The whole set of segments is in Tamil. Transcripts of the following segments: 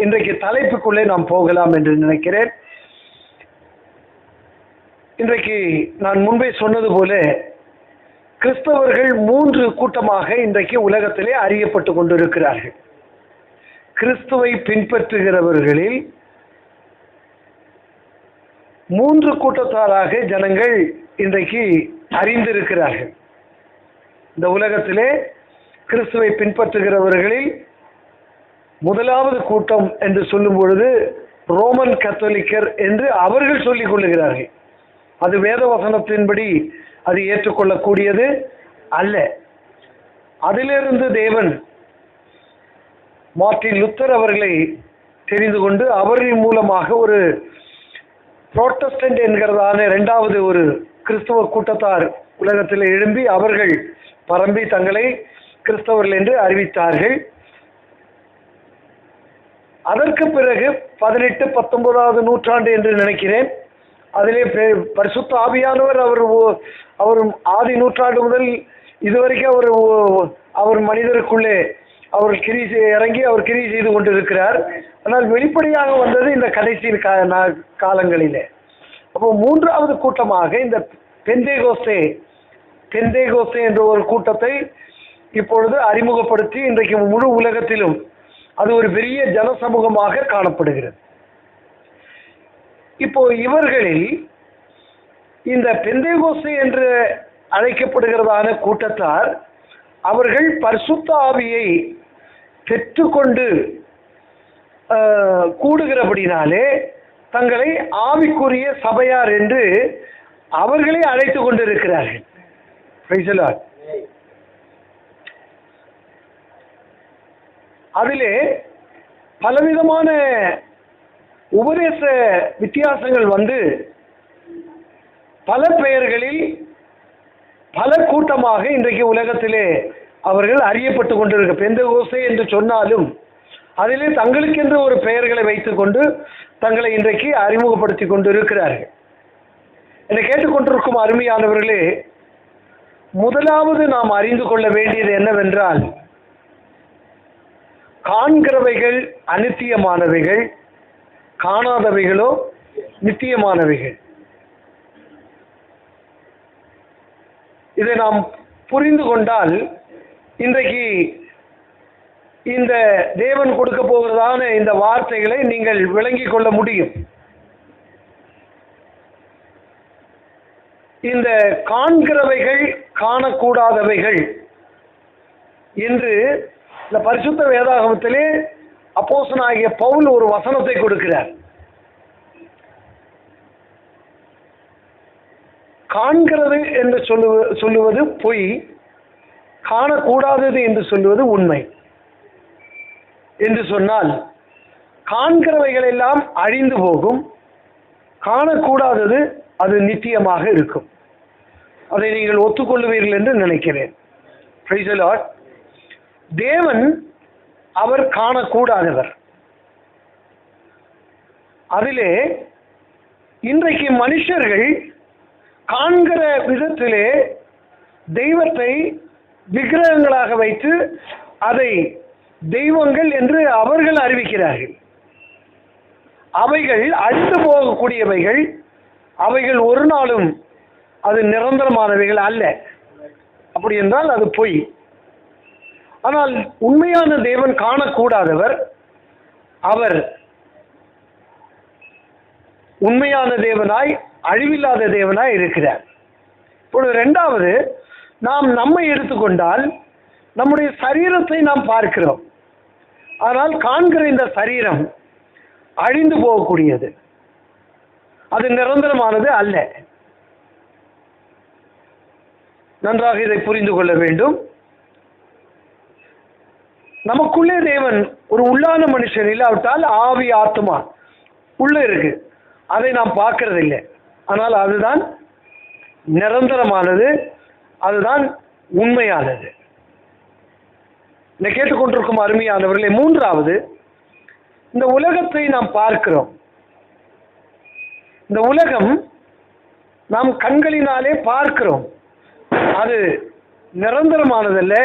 இன்றைக்கு தலைப்புக்குள்ளே நாம் போகலாம் என்று நினைக்கிறேன். இன்றைக்கு நான் முன்பே சொன்னது போல கிறிஸ்தவர்கள் 3 கூட்டமாக இன்றைக்கு உலகத்திலே அறியப்பட்டு கொண்டிருக்கிறார்கள். கிறிஸ்துவை பின்பற்றுகிறவர்களில் 3 கூட்டத்தாராக ஜனங்கள் இன்றைக்கு அறிந்திருக்கிறார்கள். இந்த உலகத்திலே கிறிஸ்துவை பின்பற்றுகிறவர்களில் முதலாவது கூட்டம் என்று சொல்லும் பொழுது ரோமன் கத்தோலிக்கர் என்று அவர்கள் சொல்லிக் கொள்ளுகிறார்கள். அது வேத வசனத்தின்படி அது ஏற்றுக்கொள்ளக்கூடியது அல்ல. அதிலிருந்து தேவன் மார்ட்டின் லூத்தர் அவர்களை தெரிந்து கொண்டு அவரின் மூலமாக ஒரு புரோட்டஸ்டன்ட் என்கிறதான 2வது ஒரு கிறிஸ்தவ கூட்டத்தார் உலகத்தில் எழும்பி அவர்கள் பரம்பி தங்களை கிறிஸ்தவர்கள் என்று அறிவித்தார்கள். அதற்கு பிறகு 18, 19வது நூற்றாண்டு என்று நினைக்கிறேன், அதிலே பரிசுத்த ஆவியானவர் அவர் ஆதி நூற்றாண்டு முதல் இதுவரைக்கும் அவர் மனிதருக்குள்ளே அவர் இறங்கி அவர் கிரி செய்து கொண்டிருக்கிறார். ஆனால் வெளிப்படையாக வந்தது இந்த கடைசி காலங்களிலே. அப்போ 3வது கூட்டமாக இந்த பெந்தேகோஸ்தே என்ற ஒரு கூட்டத்தை இப்பொழுது அறிமுகப்படுத்தி இன்றைக்கு முழு உலகத்திலும் அது ஒரு பெரிய ஜனசமூகமாக காணப்படுகிறது. இப்போ இவர்களில் இந்த பெந்தேகோஸ்தே என்று அழைக்கப்படுகிறதான கூட்டத்தார் அவர்கள் பரிசுத்த ஆவியை பெற்றுக்கொண்டு கூடுகிறபடினாலே தங்களை ஆவிக்குரிய சபையார் என்று அவர்களே அழைத்து கொண்டிருக்கிறார்கள். அதிலே பலவிதமான உபதேச வித்தியாசங்கள் வந்து பல பெயர்களில் பல கூட்டமாக இன்றைக்கு உலகத்திலே அவர்கள் அறியப்பட்டு கொண்டிருக்க. பெந்தேகோஸ்தே என்று சொன்னாலும் அதிலே தங்களுக்கென்று ஒரு பெயர்களை வைத்துக்கொண்டு தங்களை இன்றைக்கு அறிமுகப்படுத்தி கொண்டு இருக்கிறார்கள். என்னை கேட்டுக்கொண்டிருக்கும் அருமையானவர்களே, முதலாவது நாம் அறிந்து கொள்ள வேண்டியது என்னவென்றால், காண்கிறவைகள் அநித்தியமானவைகள், காணாதவைகளோ நித்தியமானவைகள். இதை நாம் புரிந்து கொண்டால் இன்றைக்கு இந்த தேவன் கொடுக்க போகிறதான இந்த வார்த்தைகளை நீங்கள் விளங்கிக் கொள்ள முடியும். இந்த காண்கிறவைகள் காணக்கூடாதவைகள் என்று இந்த பரிசுத்த வேதாகமத்திலே அப்போஸ்தலனாகிய பவுல் ஒரு வசனத்தை கொடுக்கிறார். காண்கிறது என்று சொல்லுவது பொய், காணக்கூடாதது என்று சொல்லுவது உண்மை. என்று சொன்னால் காண்கிறவைகள் எல்லாம் அழிந்து போகும், காணக்கூடாதது அது நித்தியமாக இருக்கும். அதை நீங்கள் ஒத்துக்கொள்ளுவீர்கள் என்று நினைக்கிறேன். Praise the Lord. தேவன் அவர் காணக்கூடாதவர். அதிலே இன்றைக்கு மனுஷர்கள் காண்கிற விதத்திலே தெய்வத்தை விக்கிரகங்களாக வைத்து அதை தெய்வங்கள் என்று அவர்கள் அறிவிக்கிறார்கள். அவைகள் அழிந்து போகக்கூடியவைகள், அவைகள் ஒரு நாளும் அது நிரந்தரமானவைகள் அல்ல. அப்படி என்றால் அது பொய். ஆனால் உண்மையான தேவன் காணக்கூடாதவர், அவர் உண்மையான தேவனாய் அழிவில்லாத தேவனாய் இருக்கிறார். இப்பொழுது 2வது, நாம் நம்மை எடுத்துக்கொண்டால் நம்முடைய சரீரத்தை நாம் பார்க்கிறோம். ஆனால் காண்கிற இந்த சரீரம் அழிந்து போகக்கூடியது, அது நிரந்தரமானது அல்ல. நன்றாக இதை புரிந்து கொள்ள வேண்டும். நமக்குள்ளே தேவன் ஒரு உள்ளான மனுஷன் இல்லாவிட்டால் ஆவி ஆத்மா உள்ள இருக்கு, அதை நாம் பார்க்கறது இல்லை. ஆனால் அதுதான் நிரந்தரமானது, அதுதான் உண்மையானது. இதை கேட்டுக்கொண்டிருக்கும் அருமையானவர்களே, 3வது, இந்த உலகத்தை நாம் பார்க்கிறோம். இந்த உலகம் நாம் கண்களினாலே பார்க்கிறோம். அது நிரந்தரமானதல்ல,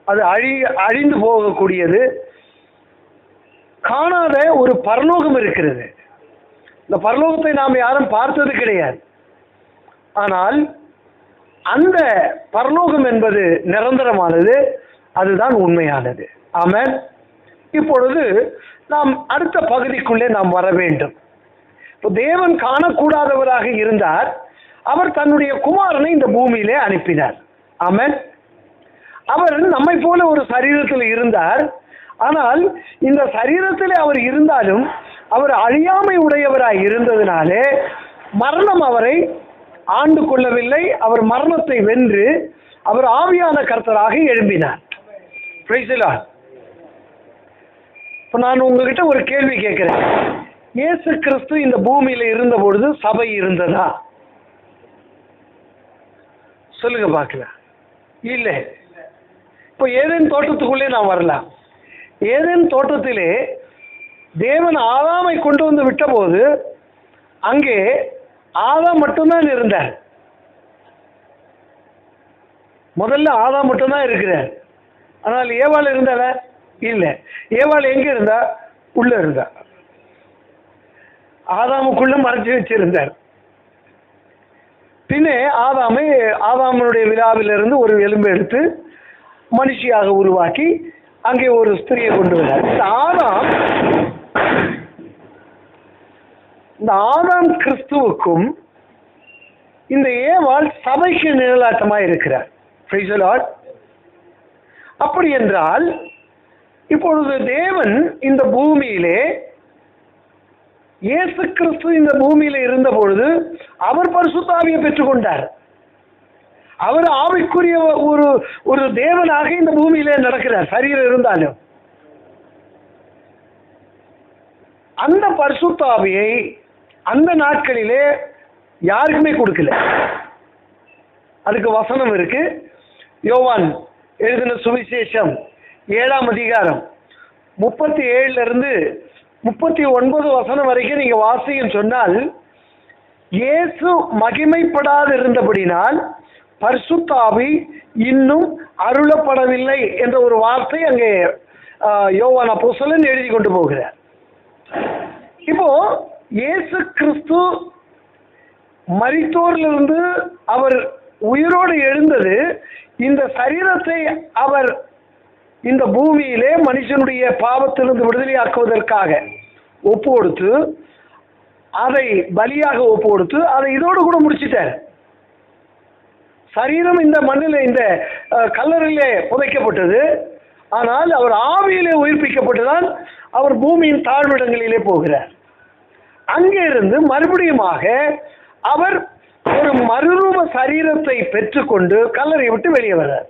அது அழிந்து போகக்கூடியது. காணாத ஒரு பரலோகம் இருக்கிறது. இந்த பரலோகத்தை நாம் யாரும் பார்த்தது கிடையாது. ஆனால் அந்த பரலோகம் என்பது நிரந்தரமானது, அதுதான் உண்மையானது. ஆமென். இப்பொழுது நாம் அடுத்த பகுதிக்குள்ளே நாம் வர வேண்டும். இப்போ தேவன் காணக்கூடாதவராக இருந்தார், அவர் தன்னுடைய குமாரனை இந்த பூமியிலே அனுப்பினார். ஆமென். அவர் நம்மை போல ஒரு சரீரத்தில் இருந்தார். ஆனால் இந்த சரீரத்தில் அவர் இருந்தாலும் அவர் அழியாமை உடையவராய் இருந்ததினாலே மரணம் அவரை ஆண்டு கொள்ளவில்லை. அவர் மரணத்தை வென்று அவர் ஆவியான கர்த்தராக எழும்பினார். Praise the Lord. இப்போ நான் உங்ககிட்ட ஒரு கேள்வி கேட்கிறேன். இயேசு கிறிஸ்து இந்த பூமியில இருந்த பொழுது சபை இருந்ததா? சொல்லுங்க பார்க்கலாம். இல்லை. இப்போ ஏதேன் தோட்டத்துக்குள்ளே நான் வரலாம். ஏதேன் தோட்டத்திலே தேவன் ஆதாமை கொண்டு வந்து விட்ட போது அங்கே ஆதாம் மட்டும்தான் இருந்தார். முதல்ல ஆதாம் மட்டும்தான் இருக்கிறார். ஆனால் ஏவாள் இருந்தால இல்லை. ஏவாள் எங்க இருந்தா? உள்ள இருந்தா. ஆதாமுக்குள்ள மறைச்சு வச்சிருந்தார். பின்னே ஆதாமனுடைய விழாவிலிருந்து ஒரு எலும்பு எடுத்து மனுஷியாக உருவாக்கி அங்கே ஒரு ஸ்திரியை கொண்டு வந்தார். இந்த ஆதாம் கிறிஸ்துவுக்கும் இந்த ஏவாள் சபைக்கு நிழலாட்டமாக இருக்கிறார். Praise the Lord. அப்படி என்றால் இப்பொழுது தேவன் இந்த பூமியிலே, இயேசு கிறிஸ்து இந்த பூமியில இருந்த பொழுது அவர் பரிசுத்த ஆவியை பெற்றுக்கொண்டார். அவர் ஆவிக்குரிய ஒரு தேவனாக இந்த பூமியிலே நடக்கிறார், சரீரம் இருந்தாலும். அந்த பரிசுத்த ஆவியை அந்த நாட்களிலே யாருக்குமே கொடுக்கல. அதுக்கு வசனம் இருக்கு. யோவான் எழுதின சுவிசேஷம் 7ஆம் அதிகாரம் 37 39 வசனம் வரைக்கும் நீங்க வாசியும் சொன்னால், இயேசு மகிமைப்படாது இருந்தபடினால் பரிசுத்த ஆவி இன்னும் அருளப்படவில்லை என்ற ஒரு வார்த்தை அங்கே யோவான் அப்போஸ்தலன் எழுதி கொண்டு போகிறார். இப்போ இயேசு கிறிஸ்து மரித்தோரிலிருந்து அவர் உயிரோடு எழுந்தது, இந்த சரீரத்தை அவர் இந்த பூமியிலே மனுஷனுடைய பாவத்திலிருந்து விடுதலையாக்குவதற்காக ஒப்பு கொடுத்து, அதை பலியாக ஒப்பு கொடுத்து, அதை இதோடு கூட முடிச்சிட்டார். சரீரம் இந்த மண்ணில் இந்த கல்லறையிலே புதைக்கப்பட்டது. ஆனால் அவர் ஆவியிலே உயிர்ப்பிக்கப்பட்டுதான் அவர் பூமியின் தாழ்விடங்களிலே போகிறார். அங்கே இருந்து மறுபடியுமாக அவர் ஒரு மறுரூப சரீரத்தை பெற்றுக்கொண்டு கல்லறை விட்டு வெளியே வர்றார்.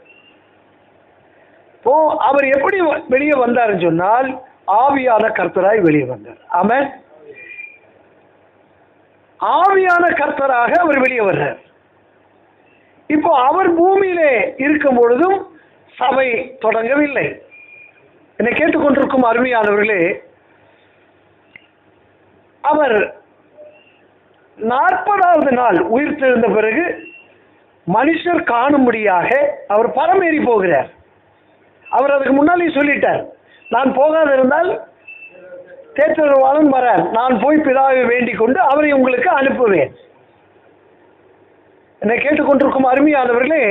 இப்போ அவர் எப்படி வெளியே வந்தார்னு சொன்னால் ஆவியான கர்த்தராய் வெளியே வந்தார். ஆமென். ஆவியான கர்த்தராக அவர் வெளியே வர்றார். இப்போ அவர் பூமியிலே இருக்கும் பொழுதும் சபை தொடங்கவில்லை. என்னை கேட்டுக்கொண்டிருக்கும் அருமையானவர்களே, அவர் 40வது நாள் உயிர் தெழுந்த பிறகு மனுஷர் காணும்படியாக அவர் பரமேறி போகிறார். அவர் அதுக்கு முன்னாலே சொல்லிட்டார், நான் போகாது இருந்தால் தேற்றவாளன் வரார், நான் போய் பிதாவை வேண்டிக் கொண்டு அவரை உங்களுக்கு அனுப்புவேன். என்னை கேட்டுக்கொண்டிருக்கும் அருமையானவர்களே,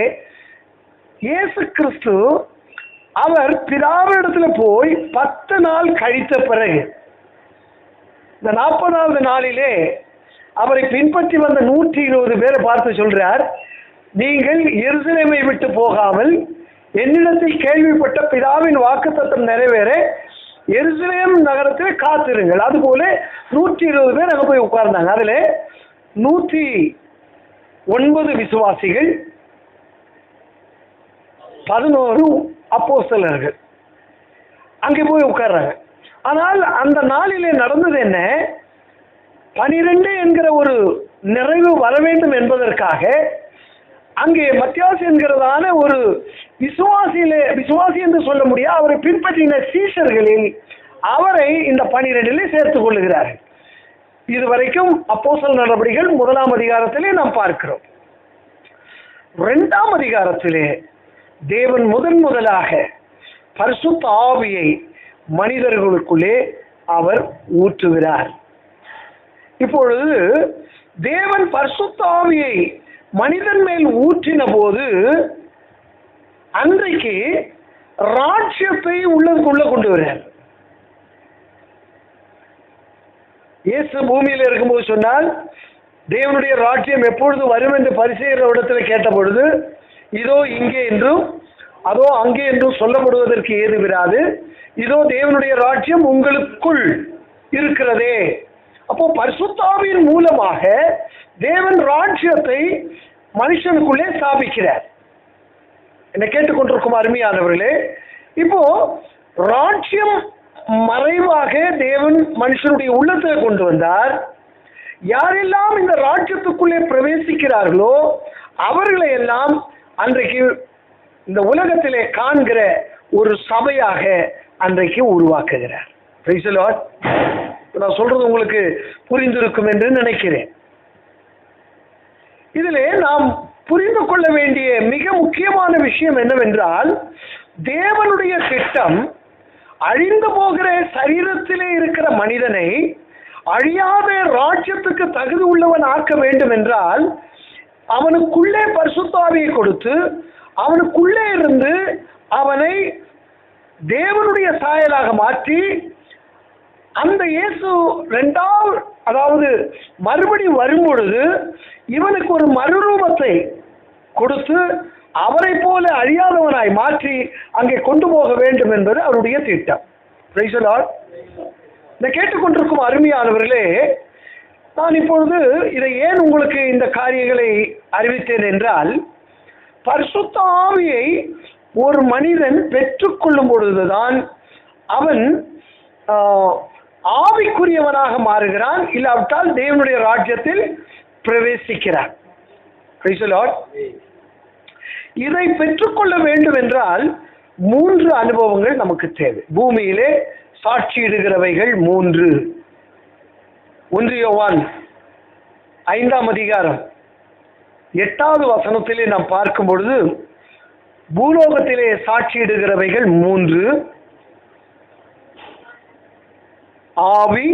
இயேசு கிறிஸ்து அவர் பிதாவிடத்துல போய் 10 நாள் கழித்த பிறகு இந்த 40வது நாளிலே அவரை பின்பற்றி வந்த 120 பேரை பார்த்து சொல்றார், நீங்கள் எருசலேமை விட்டு போகாமல் என்னிடத்தில் கேள்விப்பட்ட பிதாவின் வாக்குத்தத்தம் நிறைவேற எருசலேம் நகரத்தில் காத்திருங்கள். அதுபோல 120 பேர் அங்கே போய் உட்கார்ந்தாங்க. அதுல 109 விசுவாசிகள், 11 அப்போஸ்தலர்கள் அங்கே போய் உட்கார்றாங்க. ஆனால் அந்த நாளிலே நடந்தது என்ன? 12 என்கிற ஒரு நிறைவு வர வேண்டும் என்பதற்காக அங்கே மத்தியாஸ் என்கிறதான ஒரு விசுவாசி என்று சொல்ல முடியாது, அவரை பின்பற்றின சீஷர்களில் அவரை இந்த 12 சேர்த்துக் கொள்ளுகிறார்கள். இதுவரைக்கும் அப்போஸ்தலர் நடபடிகள் 1ஆம் அதிகாரத்திலே நாம் பார்க்கிறோம். 2ஆம் அதிகாரத்திலே தேவன் முதலாக பரிசுத்த ஆவியை மனிதர்களுக்குள்ளே அவர் ஊற்றுகிறார். இப்பொழுது தேவன் பரிசுத்த ஆவியை மனிதன் மேல் ஊற்றின போது அன்றைக்கு ராஜ்யத்தை உள்ளதுக்குள்ள கொண்டு வர்றார். இயேசு பூமியில் இருக்கும்போது சொன்னால், தேவனுடைய ராஜ்யம் எப்பொழுது வரும் என்று பரிசேயர் இடத்தில் கேட்ட பொழுது, இதோ இங்கே என்றும் அதோ அங்கே என்றும் சொல்லப்படுவதற்கு ஏது விராது, இதோ தேவனுடைய ராஜ்யம் உங்களுக்குள் இருக்கிறதே. அப்போ பரிசுத்த ஆவியின் மூலமாக தேவன் ராஜ்யத்தை மனுஷனுக்குள்ளே ஸ்தாபிக்கிறார். என்னை கேட்டுக்கொண்டிருக்கும் அருமையானவர்களே, இப்போ ராஜ்யம் மறைவாக தேவன் மனுஷனுடைய உள்ளத்தை கொண்டு வந்தார். யாரெல்லாம் இந்த ராஜ்யத்துக்குள்ளே பிரவேசிக்கிறார்களோ அவர்களை எல்லாம் அன்றைக்கு இந்த உலகத்திலே காண்கிற ஒரு சபையாக அன்றைக்கு உருவாக்குகிறார். Praise the Lord. நான் சொல்றது உங்களுக்கு புரிந்திருக்கும் என்று நினைக்கிறேன். இதிலே நாம் புரிந்து கொள்ள வேண்டிய மிக முக்கியமான விஷயம் என்னவென்றால், தேவனுடைய திட்டம் அழிந்து போகிற சரீரத்திலே இருக்கிற மனிதனை அழியாத ராஜ்யத்துக்கு தகுதி உள்ளவன் ஆக்க வேண்டும் என்றால் அவனுக்குள்ளே பரிசுத்த ஆவியை கொடுத்து அவனுக்குள்ளே இருந்து அவனை தேவனுடைய சாயலாக மாற்றி அந்த இயேசு இரண்டாவது, அதாவது மறுபடி வரும்பொழுது இவனுக்கு ஒரு மறுரூபத்தை கொடுத்து அவரை போல அழியாதவனாய் மாற்றி அங்கே கொண்டு போக வேண்டும் என்பது அவருடைய திட்டம். Praise the Lord. இதை கேட்டுக்கொண்டிருக்கும் அருமையானவர்களே, நான் இப்பொழுது இதை ஏன் உங்களுக்கு இந்த காரியங்களை அறிவித்தேன் என்றால், பரிசுத்த ஆவியை ஒரு மனிதன் பெற்றுக்கொள்ளும் பொழுதுதான் அவன் ஆவிக்குரியவனாக மாறுகிறான், இல்லாவிட்டால் தேவனுடைய ராஜ்யத்தில் பிரவேசிக்கிறான். Praise the Lord. இதை பெற்றுக்கொள்ள வேண்டும் என்றால் 3 அனுபவங்கள் நமக்கு தேவை. பூமியிலே சாட்சியிடுகிறவைகள் 3. 1 யோவான் 5ஆம் அதிகாரம் 8வது வசனத்திலே நாம் பார்க்கும் பொழுது, பூலோகத்திலே சாட்சியிடுகிறவைகள் 3: ஆவி,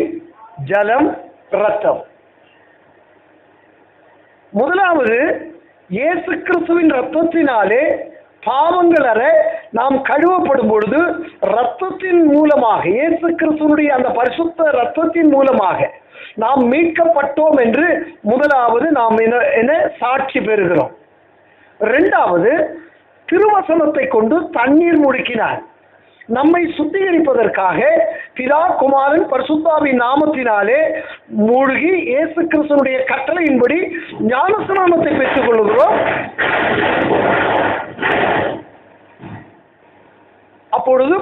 ஜலம், இரத்தம். முதலாவது, இயேசு கிறிஸ்துவின் இரத்தத்தினாலே பாவங்கள் அற நாம் கழுவப்படும் பொழுது இரத்தத்தின் மூலமாக, இயேசு கிறிஸ்துவினுடைய அந்த பரிசுத்த இரத்தத்தின் மூலமாக நாம் மீட்கப்பட்டோம் என்று முதலாவது நாம் என்ன சாட்சி பெறுகிறோம். 2வது, திருவசனத்தை கொண்டு தண்ணீர் முழுக்கினார். நம்மை சுத்திகரிப்பதற்காக பிதா, குமாரன், பரிசுத்தாவின் நாமத்தினாலே மூழ்கி இயேசு கிறிஸ்துவினுடைய கட்டளையின்படி ஞானஸ்நானத்தை பெற்றுக் கொள்கிறோம். அப்பொழுது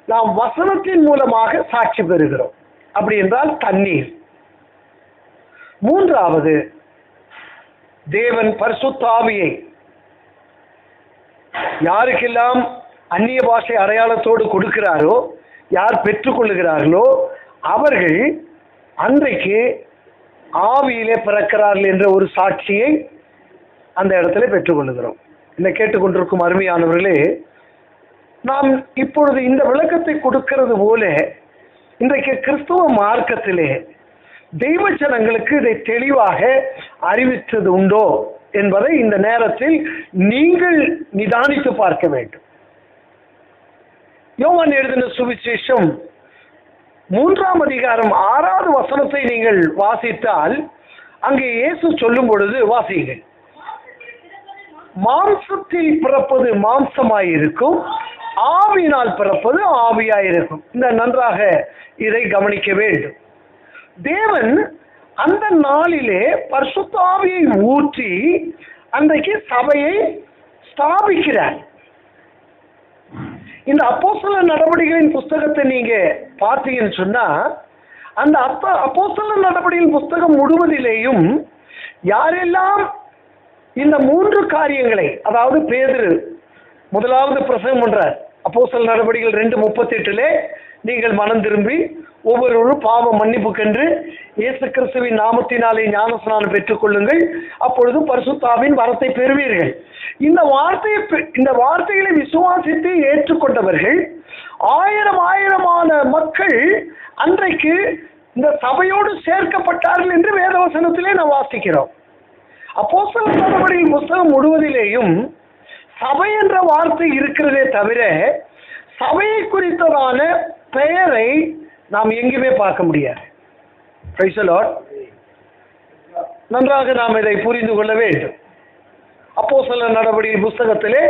நாம் வசனத்தின் மூலமாக சாட்சி பெறுகிறோம். அப்படி என்றால் தண்ணீர். 3வது, தேவன் பரிசுத்த ஆவியை யாருக்கெல்லாம் அந்நிய பாஷை அடையாளத்தோடு கொடுக்கிறாரோ, யார் பெற்றுக்கொள்ளுகிறார்களோ அவர்கள் அன்றைக்கு ஆவியிலே பிறக்கிறார்கள் என்ற ஒரு சாட்சியை அந்த இடத்துல பெற்றுக்கொள்ளுகிறோம். என்னை கேட்டுக்கொண்டிருக்கும் அருமையானவர்களே, நாம் இப்பொழுது இந்த விளக்கத்தை கொடுக்கிறது போல இன்றைக்கு கிறிஸ்துவ மார்க்கத்திலே தெய்வ ஜனங்களுக்கு இதை தெளிவாக அறிவித்தது உண்டோ என்பதை இந்த நேரத்தில் நீங்கள் நிதானித்து பார்க்க வேண்டும். யோவான் எழுதின சுவிசேஷம் 3ஆம் அதிகாரம் 6வது வசனத்தை நீங்கள் வாசித்தால் அங்கே இயேசு சொல்லும் பொழுது, வாசியுங்கள், மாம்சத்தில் பிறப்பது மாம்சமாயிருக்கும், ஆவியினால் பிறப்பது ஆவியாயிருக்கும். இந்த நன்றாக இதை கவனிக்க வேண்டும். தேவன் அந்த நாளிலே பரிசுத்த ஆவியை ஊற்றி அன்றைக்கு சபையை ஸ்தாபிக்கிறார். இந்த அப்போஸ்தலர் நடவடிக்கைகளின் புஸ்தகத்தை நீங்க பார்த்தீங்கன்னு சொன்னா, அந்த அப்போஸ்தலர் நடவடிக்கையின் புஸ்தகம் முழுவதிலேயும் யாரெல்லாம் இந்த 3 காரியங்களை, அதாவது பேதுரு முதலாவது பிரசங்கம் பண்றார். அப்போஸ்தலர் நடவடிக்கைகள் 2:38 நீங்கள் மனம் திரும்பி ஒவ்வொருவரும் பாவ மன்னிப்புக்கென்று இயேசு கிறிஸ்துவின் நாமத்தினாலே ஞானஸ்நானம் பெற்றுக் கொள்ளுங்கள், அப்பொழுது பரிசுத்தாவின் வரத்தை பெறுவீர்கள். இந்த வார்த்தைகளை விசுவாசித்து ஏற்றுக்கொண்டவர்கள் ஆயிரமான மக்கள் அன்றைக்கு இந்த சபையோடு சேர்க்கப்பட்டார்கள் என்று வேதவசனத்திலே நாம் வாசிக்கிறோம். அப்போஸ்தலர் நடவடிக்கைகளின் புத்தகம் முழுவதிலேயும் சபை என்ற வார்த்தை இருக்கிறதே தவிர சபையை குறித்ததான பெயரை நாம் எங்குமே பார்க்க முடியாது. Praise the Lord. நன்றாக நாம் இதை புரிந்து கொள்ள வேண்டும். அப்போஸ்தலர் நடவடிக்கைகளின் புத்தகத்திலே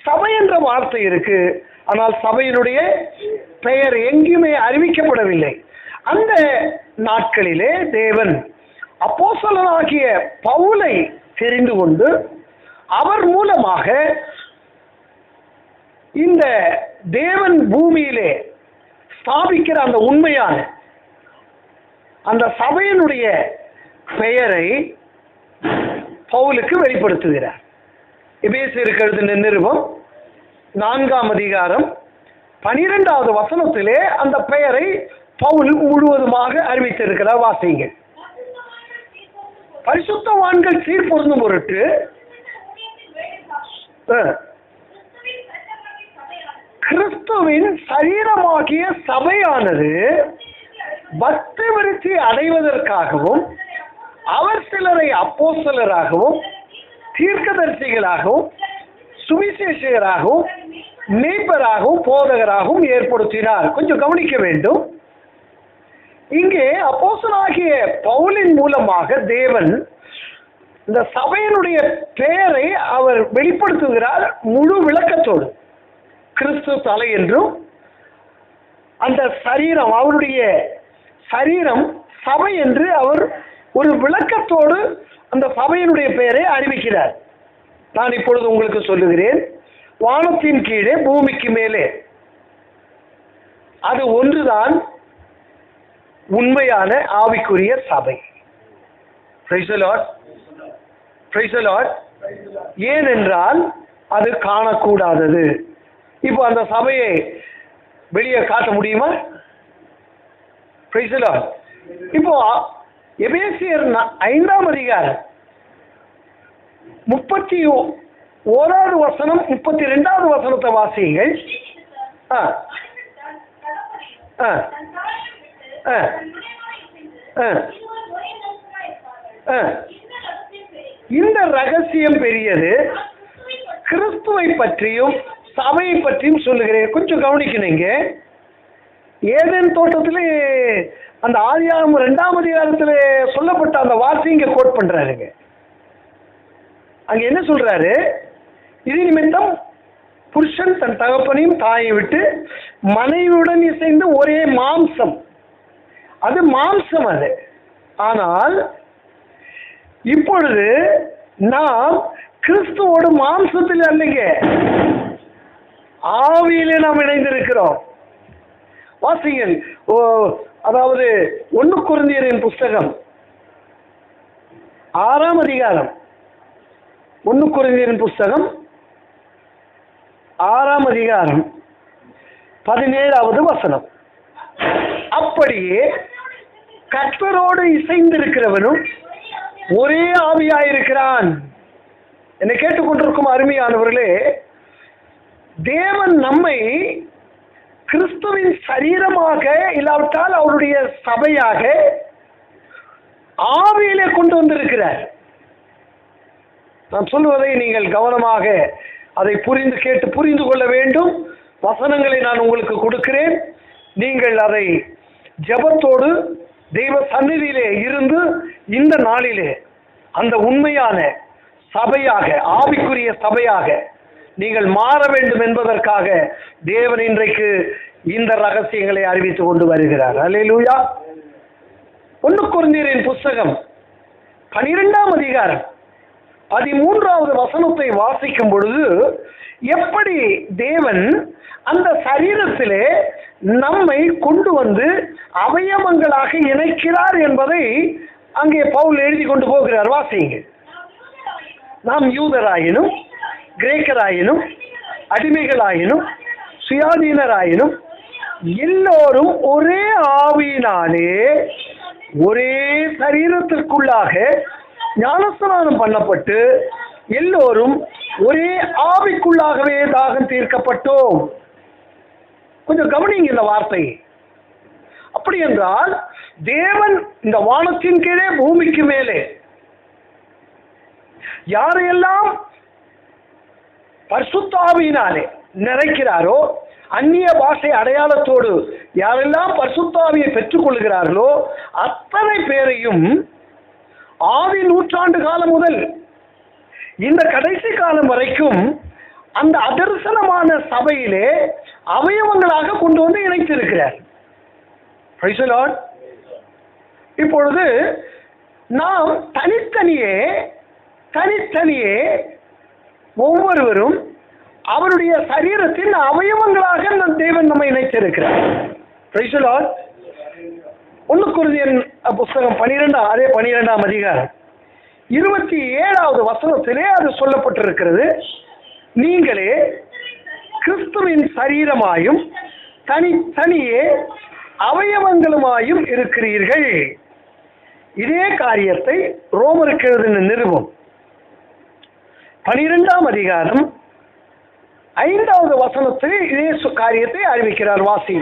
சபை என்ற வார்த்தை இருக்கு, ஆனால் சபையினுடைய பெயர் எங்குமே அறிவிக்கப்படவில்லை. அந்த நாட்களிலே தேவன் அப்போஸ்தலனாகிய பவுலை தெரிந்து கொண்டு அவர் மூலமாக இந்த தேவன் பூமியிலே ஸ்தாபிக்கிற அந்த உண்மையான அந்த சபையினுடைய பெயரை பவுலுக்கு வெளிப்படுத்துகிறார். எபேசியருக்கு எழுதின நிருபம் 4ஆம் அதிகாரம் 12வது வசனத்திலே அந்த பெயரை பவுல் முழுவதுமாக அறிவித்திருக்கிறார். வாசியுங்கள். பரிசுத்தவான்கள் சீர்பொருந்தும் பொருட்டு கிறிஸ்துவின் சரீரமாகிய சபையானது பக்தி விருத்தி அடைவதற்காகவும் அவர் சிலரை அப்போஸ்தலராகவும் தீர்க்கதரிசிகளாகவும் சுவிசேஷகராகவும் மேய்ப்பராகவும் போதகராகவும் ஏற்படுத்தினார். கொஞ்சம் கவனிக்க வேண்டும். இங்கே அப்போஸ்தலனாகிய பவுலின் மூலமாக தேவன் இந்த சபையினுடைய பெயரை அவர் வெளிப்படுத்துகிறார் முழு விளக்கத்தோடு. கிறிஸ்து தலை என்றும் அந்த சரீரம் அவருடைய சரீரம் சபை என்று அவர் ஒரு விளக்கத்தோடு அந்த சபையினுடைய பெயரை அறிவிக்கிறார். நான் இப்பொழுது உங்களுக்கு சொல்லுகிறேன், வானத்தின் கீழே பூமிக்கு மேலே அது ஒன்றுதான் உண்மையான ஆவிக்குரிய சபை. Praise the Lord. Praise the Lord. ஏனென்றால் அது காணக்கூடாதது. இப்போ அந்த சபையை வெளியே காட்ட முடியுமா? Praise the Lord. இப்போ எபேசியர் 5ஆம் அதிகாரம் 31வது வசனம் 32வது வசனத்தை வாசியுங்கள். இந்த ரகசியம் பெரியது, கிறிஸ்துவை பற்றியும் சபையை பற்றியும் சொல்லுகிறேன். கொஞ்சம் கவனிக்கணுங்க. ஏதேன் தோட்டத்திலே அந்த ஆதியாகமம் 2ஆம் அதிகாரத்தில் சொல்லப்பட்ட அந்த வார்த்தை இங்க கோட் பண்றாருங்க. அங்க என்ன சொல்றாரு? இது நிமித்தம் புருஷன் தன் தகப்பனையும் தாயை விட்டு மனைவியுடன் இசைந்து ஒரே மாம்சம். அது மாம்சம் அது. ஆனால் இப்பொழுது நாம் கிறிஸ்துவோடு மாம்சத்தில் அல்லங்க, ஆவியிலே நாம் இணைந்திருக்கிறோம். வாசிங்கள். அதாவது 1 கொரிந்தியரின் புஸ்தகம் 6ஆம் அதிகாரம் 1 கொரிந்தியரின் புஸ்தகம் 6ஆம் அதிகாரம் 17வது வசனம். அப்படியே கர்த்தரோடு இசைந்திருக்கிறவனும் ஒரே ஆவியாயிருக்கிறான். என்னை கேட்டுக்கொண்டிருக்கும் அருமையானவர்களே, தேவன் நம்மை கிறிஸ்துவின் சரீரமாக இல்லாவிட்டால் அவருடைய சபையாக ஆவியிலே கொண்டு வந்திருக்கிறார். நான் சொல்வதை நீங்கள் கவனமாக அதை புரிந்து கொள்ள வேண்டும். வசனங்களை நான் உங்களுக்கு கொடுக்கிறேன். நீங்கள் அதை ஜெபத்தோடு தெய்வ சந்நிதியிலே இருந்து இந்த நாளிலே அந்த உண்மையான சபையாக, ஆவிக்குரிய சபையாக நீங்கள் மாற வேண்டும் என்பதற்காக தேவன் இன்றைக்கு இந்த ரகசியங்களை அறிவித்துக் கொண்டு வருகிறார். அல்லேலூயா. 1 கொரிந்தியரின் புஸ்தகம் 12ஆம் அதிகாரம் 13வது வசனத்தை வாசிக்கும் பொழுது எப்படி தேவன் அந்த சரீரத்திலே நம்மை கொண்டு வந்து அவயவங்களாக இணைக்கிறார் என்பதை அங்கே பவுல் எழுதி கொண்டு போகிறார். வாசிங்க. நாம் யூதராயினும் கிரேக்கராயினும் அடிமைகளாயினும் சுயாதீனராயினும் எல்லோரும் ஒரே ஆவியினாலே ஒரே சரீரத்திற்குள்ளாக ஞானஸ்நானம் பண்ணப்பட்டு எல்லோரும் ஒரே ஆவிக்குள்ளாகவே தாகம் தீர்க்கப்பட்டோம். கொஞ்சம் கவனிங்க இந்த வார்த்தை. அப்படி என்றால் தேவன் இந்த வானத்தின் கீழே பூமிக்கு மேலே யாரையெல்லாம் பரிசுத்த ஆவியினாலே நிறைக்கிறாரோ, அந்நிய பாஷை அடையாளத்தோடு யாரெல்லாம் பரிசுத்த ஆவியை பெற்றுக் கொள்கிறார்களோ அத்தனை பேரையும் ஆதி நூற்றாண்டு காலம் முதல் இந்த கடைசி காலம் வரைக்கும் அந்த அதர்சனமான சபையிலே அவயவங்களாக கொண்டு வந்து இணைத்திருக்கிறார். Praise the Lord. இப்பொழுது நாம் தனித்தனியே ஒவ்வொருவரும் அவருடைய சரீரத்தின் அவயவங்களாக தேவன் நம்மை இணைத்திருக்கிறார். Praise the Lord. 1 கொரிந்தியர் புத்தகம் 12ஆம் அதிகாரம் 27வது வசனத்திலே அது சொல்லப்பட்டிருக்கிறது. நீங்களே கிறிஸ்துவின் சரீரமாயும் தனித்தனியே அவயவங்களுமாயும் இருக்கிறீர்கள். இதே காரியத்தை ரோமருக்கு எழுதின நிருபம் 12ஆம் அதிகாரம் 5வது வசனத்தில் இதே காரியத்தை அறிவிக்கிறார். வாசி.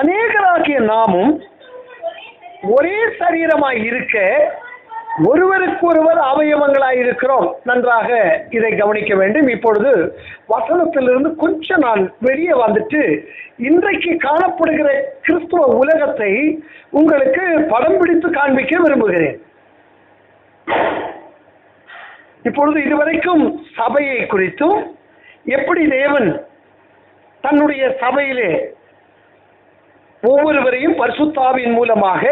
அநேகராகிய நாமும் ஒரே சரீரமாய் இருக்க ஒருவருக்கு ஒருவர் அவயவங்களாய் இருக்கிறோம். நன்றாக இதை கவனிக்க வேண்டும். இப்பொழுது வசனத்திலிருந்து கொஞ்சம் நான் வெளியே வந்துட்டு இன்றைக்கு காணப்படுகிற கிறிஸ்துவ உலகத்தை உங்களுக்கு படம் பிடித்து காண்பிக்க விரும்புகிறேன். இப்பொழுது இதுவரைக்கும் சபையை குறித்தும் எப்படி தேவன் தன்னுடைய சபையிலே ஒவ்வொருவரையும் பரிசுத்த ஆவியின் மூலமாக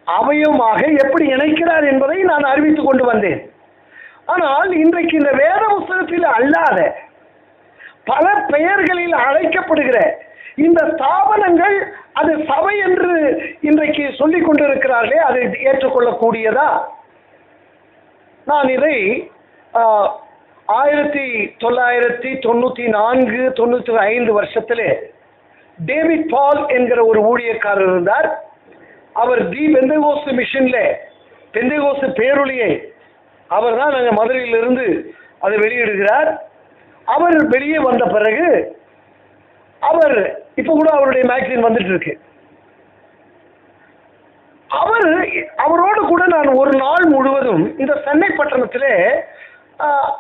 அவயவமாக எப்படி இணைக்கிறார் என்பதை நான் அறிவித்துக் கொண்டு வந்தேன். ஆனால் இன்றைக்கு இந்த வேத புத்தகத்தில் அல்லாத பல பெயர்களில் அழைக்கப்படுகிற இந்த ஸ்தாபனங்கள் அது சபை என்று இன்றைக்கு சொல்லிக் கொண்டிருக்கிறார்களே, அதை ஏற்றுக்கொள்ளக்கூடியதா? நான் இதை 1994-95 வருஷத்திலே டேவிட் பால் என்கிற ஒரு ஊழியக்காரர் இருந்தார். அவர் தி பெந்தேகோஸ்து மிஷன்ல பெந்தேகோஸ்து பேரொளியை அவர் தான் நாங்கள் மதுரையிலிருந்து அதை வெளியிடுகிறார். அவர் வெளியே வந்த பிறகு அவர் இப்போ கூட அவருடைய மேக்சின் வந்துட்டு இருக்கு. அவரோடு கூட நான் ஒரு நாள் முழுவதும் இந்த சென்னை பட்டணத்திலே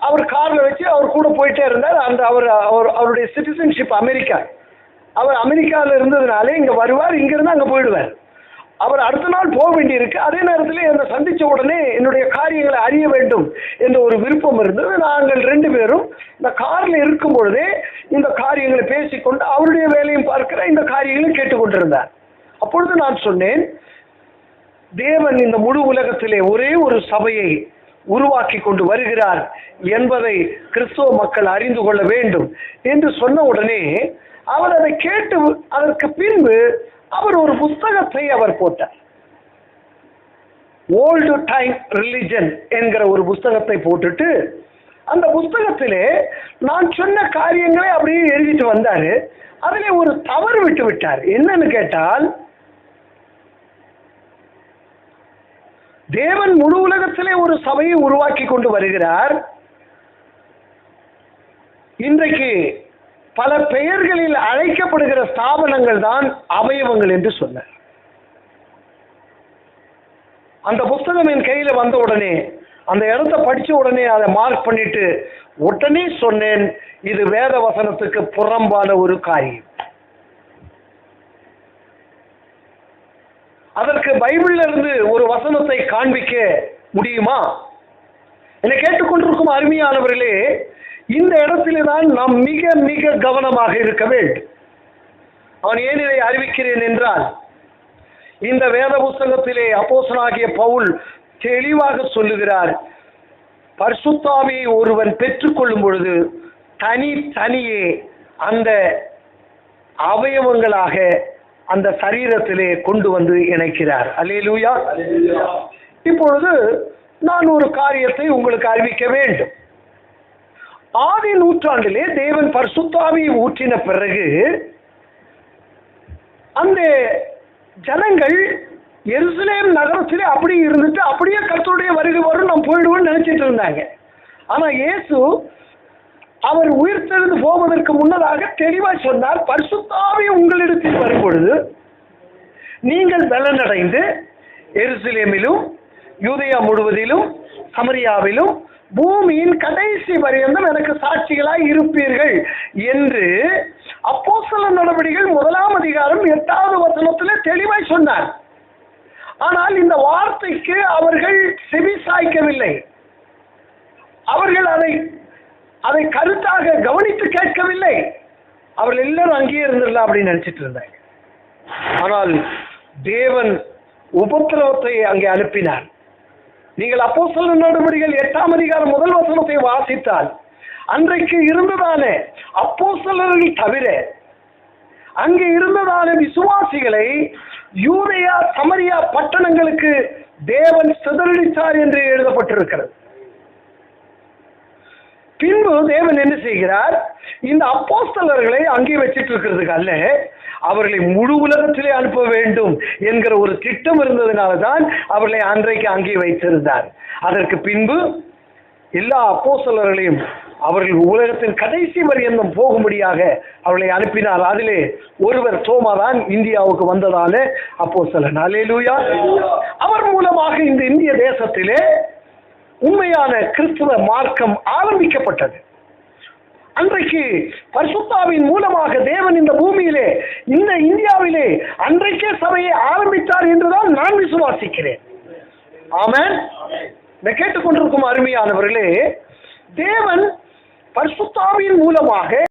அவர் காரில் வச்சு அவர் கூட போயிட்டே இருந்தார். அந்த அவருடைய சிட்டிசன்ஷிப் அமெரிக்கா. அவர் அமெரிக்காவில் இருந்ததுனாலே இங்கே வருவார், இங்கிருந்து அங்கே போயிடுவார். அவர் அடுத்த நாள் போக வேண்டியிருக்கு. அதே நேரத்தில் என்னை சந்தித்த உடனே என்னுடைய காரியங்களை அறிய வேண்டும் என்ற ஒரு விருப்பம் இருந்தது. நாங்கள் 2 பேரும் இந்த காரில் இருக்கும் பொழுதே இந்த காரியங்களை பேசிக்கொண்டு அவருடைய வேலையும் பார்க்கிற இந்த காரியங்களையும் கேட்டுக்கொண்டிருந்தார். அப்பொழுது நான் சொன்னேன், தேவன் இந்த முழு உலகத்திலே ஒரே ஒரு சபையை உருவாக்கி கொண்டு வருகிறார் என்பதை கிறிஸ்துவ மக்கள் அறிந்து கொள்ள வேண்டும் என்று சொன்ன உடனே அவர் அதை கேட்டு அதற்கு பின்பு அவர் ஒரு புத்தகத்தை அவர் போட்டார். ஓல்டு டைம் ரிலிஜன் என்கிற ஒரு புத்தகத்தை போட்டுட்டு அந்த புத்தகத்திலே நான் சொன்ன காரியங்களை அப்படியே எழுதிட்டு வந்தாரு. அதிலே ஒரு தவறு விட்டு விட்டார். என்னன்னு கேட்டால், தேவன் முழு உலகத்திலே ஒரு சபையை உருவாக்கி கொண்டு வருகிறார். இன்றைக்கு பல பெயர்களில் அழைக்கப்படுகிற ஸ்தாபனங்கள் தான் அவயவங்கள் என்று சொன்னார். அந்த புத்தகம் என் கையில வந்த உடனே அந்த இடத்தை படிச்ச உடனே அதை மார்க் பண்ணிட்டு உடனே சொன்னேன், இது வேத வசனத்துக்கு புறம்பான ஒரு காரியம். அதற்கு பைபிள்ல இருந்து ஒரு வசனத்தை காண்பிக்க முடியுமா? என்னை கேட்டுக்கொண்டிருக்கும் அருமையானவர்களே, இந்த இடத்திலே தான் நாம் மிக மிக கவனமாக இருக்க வேண்டும். அவன் ஏன் இதை அறிவிக்கிறேன் என்றால், இந்த வேத புத்தகத்திலே அப்போஸ்தலனாகிய பவுல் தெளிவாக சொல்லுகிறார், பரிசுத்த ஆவியை ஒருவன் பெற்றுக்கொள்ளும் பொழுது தனியே அந்த அவயவங்களாக அந்த சரீரத்திலே கொண்டு வந்து இணைக்கிறார். அல்லேலூயா. இப்பொழுது நான் ஒரு காரியத்தை உங்களுக்கு அறிவிக்க வேண்டும். ஆதி நூற்றாண்டிலே தேவன் பரிசுத்த ஆவியை ஊற்றின பிறகு அந்த ஜனங்கள் எருசலேம் நகரத்திலே அப்படி இருந்துட்டு அப்படியே கர்த்தருடைய வருகை வரும் நாம் போயிடுவோம்னு நினைச்சிட்டு இருந்தாங்க. ஆனா இயேசு அவர் உயிர்த்தெழுந்து போவதற்கு முன்னதாக தெளிவாய் சொன்னார், பரிசுத்த ஆவி உங்களிடத்தில் வரும் பொழுது நீங்கள் பலனடைந்து எருசலேமிலும் யூதேயா முழுவதிலும் சமரியாவிலும் பூமியின் கடைசி பரியந்தம் எனக்கு சாட்சிகளாய் இருப்பீர்கள் என்று அப்போஸ்தலர் நடவடிக்கைகள் 1 அதிகாரம் 8வது வசனத்திலே தெளிவாய் சொன்னார். ஆனால் இந்த வார்த்தைக்கு அவர்கள் செவி சாய்க்கவில்லை. அவர்கள் அதை கருத்தாக கவனித்து கேட்கவில்லை. அவர்கள் எல்லாரும் அங்கேயே இருந்துடலாம் அப்படின்னு நினைச்சிட்டு இருந்தாங்க. ஆனால் தேவன் உபத்திரவத்தை அங்கே அனுப்பினார். நீங்கள் அப்போஸ்தலர் நடவடிக்கைகள் 8ஆம் அதிகாரம் 1 வசனத்தை வாசித்தால் அன்றைக்கு இருந்ததான அப்போஸ்தலர்கள் தவிர அங்கே இருந்ததான விசுவாசிகளை யூதேயா சமரியா பட்டணங்களுக்கு தேவன் சிதறடித்தார் என்று எழுதப்பட்டிருக்கிறது. பின்பு தேவன் என்ன செய்கிறார், இந்த அப்போஸ்தலர்களை அங்கே வச்சிட்டு இருக்கிறதுக்கு அல்ல, அவர்களை முழு உலகத்திலே அனுப்ப வேண்டும் என்கிற ஒரு திட்டம் இருந்ததுனால தான் அவர்களை அன்றைக்கு அங்கே வைத்திருந்தார். அதற்கு பின்பு எல்லா அப்போஸ்தலர்களையும் அவர்கள் உலகத்தின் கடைசி பரியந்தம் போகும்படியாக அவர்களை அனுப்பினார். அதிலே ஒருவர் தோமா தான் இந்தியாவுக்கு வந்ததான அப்போஸ்தலன். அல்லேலூயா. அவர் மூலமாக இந்த இந்திய தேசத்திலே உண்மையான கிறிஸ்துவ மார்க்கம் ஆரம்பிக்கப்பட்டது. அன்றைக்கு பரிசுத்தாவின் மூலமாக தேவன் இந்த பூமியிலே இந்த இந்தியாவிலே அன்றைக்கே சபையை ஆரம்பித்தார் என்றுதான் நான் விசுவாசிக்கிறேன். ஆமென். கேட்டுக்கொண்டிருக்கும் அருமையானவர்களே, தேவன் பரிசுத்தாவின் மூலமாக